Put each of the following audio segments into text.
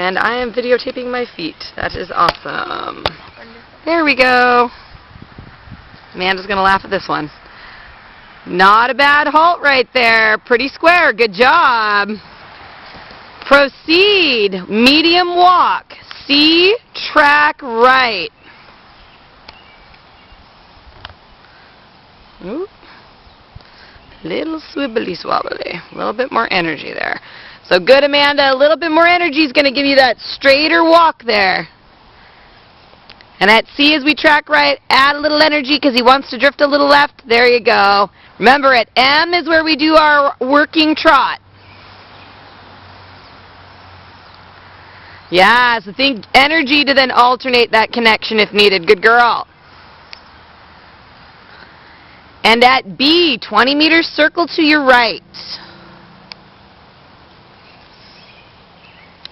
And I am videotaping my feet. That is awesome. There we go. Amanda's going to laugh at this one. Not a bad halt right there. Pretty square. Good job. Proceed. Medium walk. C, track right. Ooh. Little swibbly swabbly. A little bit more energy there. So good, Amanda. A little bit more energy is going to give you that straighter walk there. And at C, as we track right, add a little energy because he wants to drift a little left. There you go. Remember, at M is where we do our working trot. Yeah, so think energy to then alternate that connection if needed. Good girl. And at B, 20 meters circle to your right.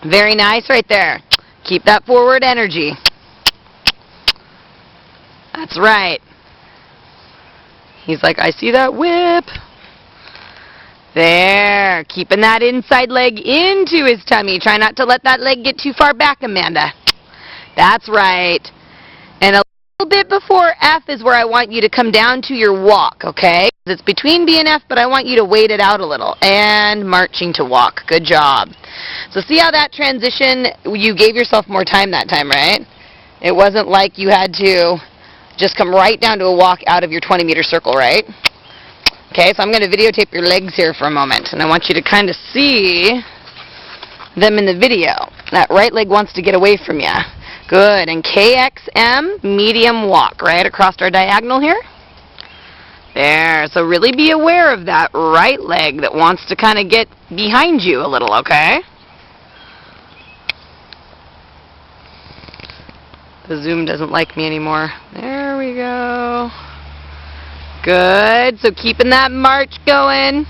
Very nice right there. Keep that forward energy. That's right. He's like, I see that whip. There. Keeping that inside leg into his tummy. Try not to let that leg get too far back, Amanda. That's right. And a little bit before F is where I want you to come down to your walk, okay? It's between B and F, but I want you to wait it out a little. And marching to walk. Good job. So see how that transition, you gave yourself more time that time, right? It wasn't like you had to just come right down to a walk out of your 20-meter circle, right? Okay, so I'm going to videotape your legs here for a moment, and I want you to kind of see them in the video. That right leg wants to get away from you. Good, and KXM, medium walk, right across our diagonal here. There, so really be aware of that right leg that wants to kind of get behind you a little, okay? The Zoom doesn't like me anymore. There we go. Good. So keeping that march going.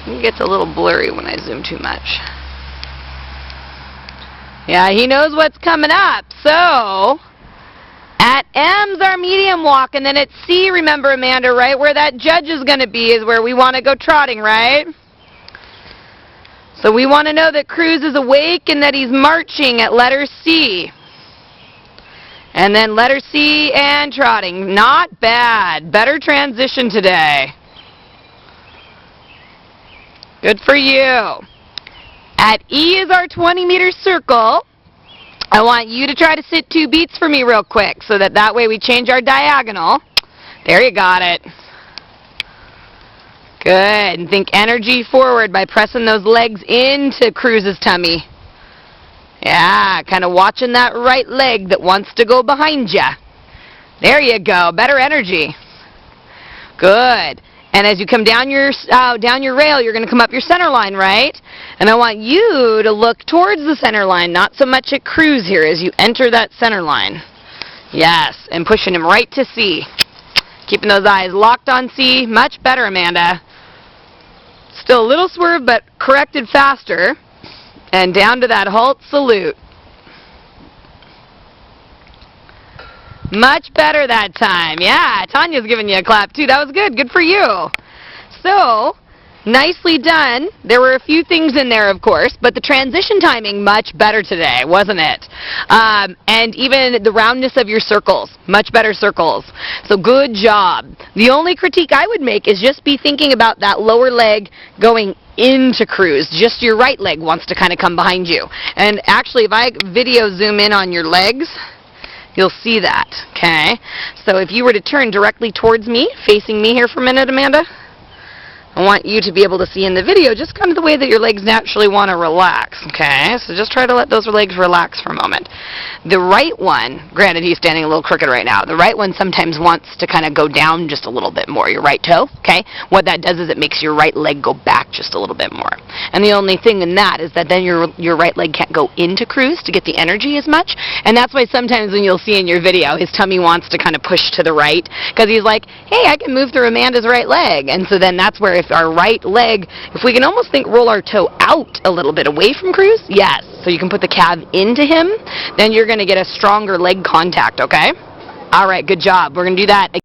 It gets a little blurry when I zoom too much. Yeah, he knows what's coming up. So, at M's our medium walk, and then at C, remember, Amanda, right where that judge is going to be is where we want to go trotting, right? So we want to know that Cruz is awake and that he's marching at letter C. And then letter C and trotting. Not bad. Better transition today. Good for you. At E is our 20-meter circle. I want you to try to sit 2 beats for me real quick so that way we change our diagonal. There, you got it. Good. And think energy forward by pressing those legs into Cruz's tummy. Yeah, kind of watching that right leg that wants to go behind you. There you go. Better energy. Good. And as you come down your rail, you're going to come up your center line, right? And I want you to look towards the center line, not so much at Cruz here as you enter that center line. Yes, and pushing him right to C. Keeping those eyes locked on C. Much better, Amanda. Still a little swerve, but corrected faster. And down to that halt salute. Much better that time. Yeah, Tanya's giving you a clap too. That was good. Good for you. So, nicely done. There were a few things in there, of course, but the transition timing much better today, wasn't it? And even the roundness of your circles, much better circles. So good job. The only critique I would make is just be thinking about that lower leg going into Cruz. Just your right leg wants to kind of come behind you. And actually, if I video zoom in on your legs, you'll see that, okay? So if you were to turn directly towards me, facing me here for a minute, Amanda, I want you to be able to see in the video just kind of the way that your legs naturally want to relax, okay? So just try to let those legs relax for a moment. The right one, granted he's standing a little crooked right now, the right one sometimes wants to kind of go down just a little bit more, your right toe, okay? What that does is it makes your right leg go back just a little bit more. And the only thing in that is that then your right leg can't go into Cruz to get the energy as much, and that's why sometimes when you'll see in your video, his tummy wants to kind of push to the right, because he's like, hey, I can move through Amanda's right leg, and so then that's where if our right leg, if we can almost think roll our toe out a little bit away from Cruz, yes, so you can put the calf into him, then you're going to get a stronger leg contact, okay? All right, good job. We're going to do that again.